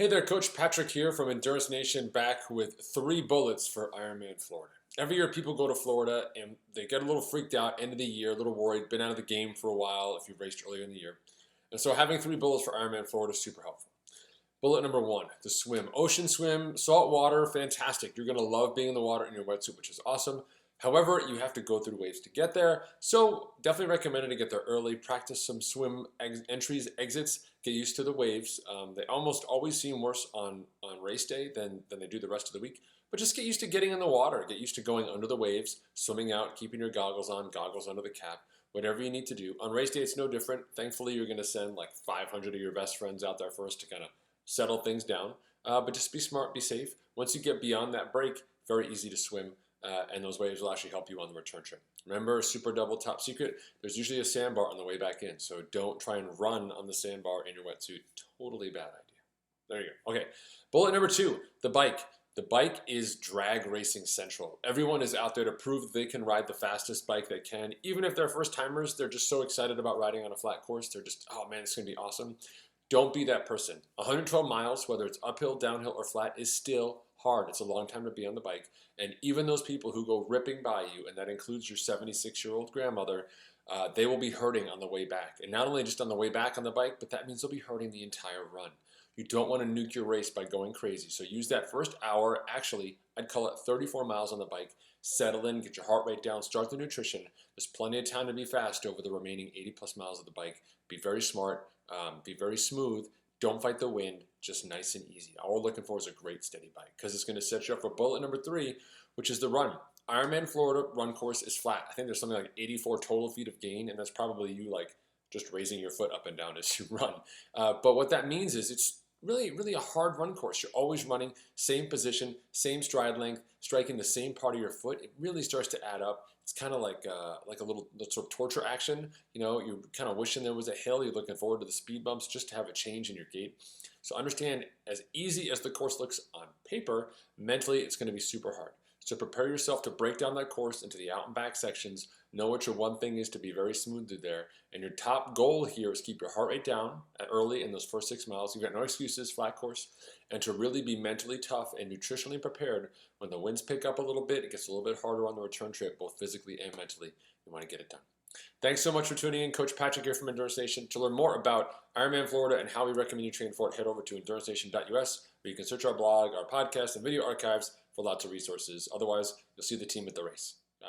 Hey there, Coach Patrick here from Endurance Nation, back with 3 bullets for Ironman Florida. Every year people go to Florida and they get a little freaked out, end of the year, a little worried, been out of the game for a while if you raced earlier in the year. And so having 3 bullets for Ironman Florida is super helpful. Bullet number 1, the swim. Ocean swim, salt water, fantastic. You're going to love being in the water in your wetsuit, which is awesome. However, you have to go through waves to get there, so definitely recommended to get there early. Practice some swim entries, exits, get used to the waves. They almost always seem worse on race day than they do the rest of the week, but just get used to getting in the water. Get used to going under the waves, swimming out, keeping your goggles on, goggles under the cap, whatever you need to do. On race day, it's no different. Thankfully, you're going to send like 500 of your best friends out there first to kind of settle things down, but just be smart, be safe. Once you get beyond that break, very easy to swim. And those waves will actually help you on the return trip. Remember, super double top secret, there's usually a sandbar on the way back in, so don't try and run on the sandbar in your wetsuit. Totally bad idea. There you go. Okay, bullet number 2, the bike. The bike is drag racing central. Everyone is out there to prove that they can ride the fastest bike they can. Even if they're first timers, they're just so excited about riding on a flat course. They're just, oh man, it's going to be awesome. Don't be that person. 112 miles, whether it's uphill, downhill, or flat, is still hard. It's a long time to be on the bike. And even those people who go ripping by you, and that includes your 76-year-old grandmother, they will be hurting on the way back. And not only just on the way back on the bike, but that means they'll be hurting the entire run. You don't want to nuke your race by going crazy. So use that first hour, actually, I'd call it 34 miles on the bike. Settle in, get your heart rate down, start the nutrition. There's plenty of time to be fast over the remaining 80 plus miles of the bike. Be very smart, be very smooth. Don't fight the wind, just nice and easy. All we're looking for is a great steady bike because it's going to set you up for bullet number 3, which is the run. Ironman Florida run course is flat. I think there's something like 84 total feet of gain, and that's probably you like just raising your foot up and down as you run. But what that means is it's really a hard run course. You're always running, same position, same stride length, striking the same part of your foot. It really starts to add up. It's kind of like a little sort of torture action. You know, you're kind of wishing there was a hill. You're looking forward to the speed bumps just to have a change in your gait. So understand, as easy as the course looks on paper, mentally it's going to be super hard. So prepare yourself to break down that course into the out and back sections. Know what your one thing is to be very smooth through there. And your top goal here is keep your heart rate down early in those first 6 miles. You've got no excuses, flat course. And to really be mentally tough and nutritionally prepared when the winds pick up a little bit, it gets a little bit harder on the return trip, both physically and mentally. You want to get it done. Thanks so much for tuning in. Coach Patrick here from Endurance Nation. To learn more about Ironman Florida and how we recommend you train for it, head over to endurancenation.us, where you can search our blog, our podcast, and video archives for lots of resources. Otherwise, you'll see the team at the race. Bye.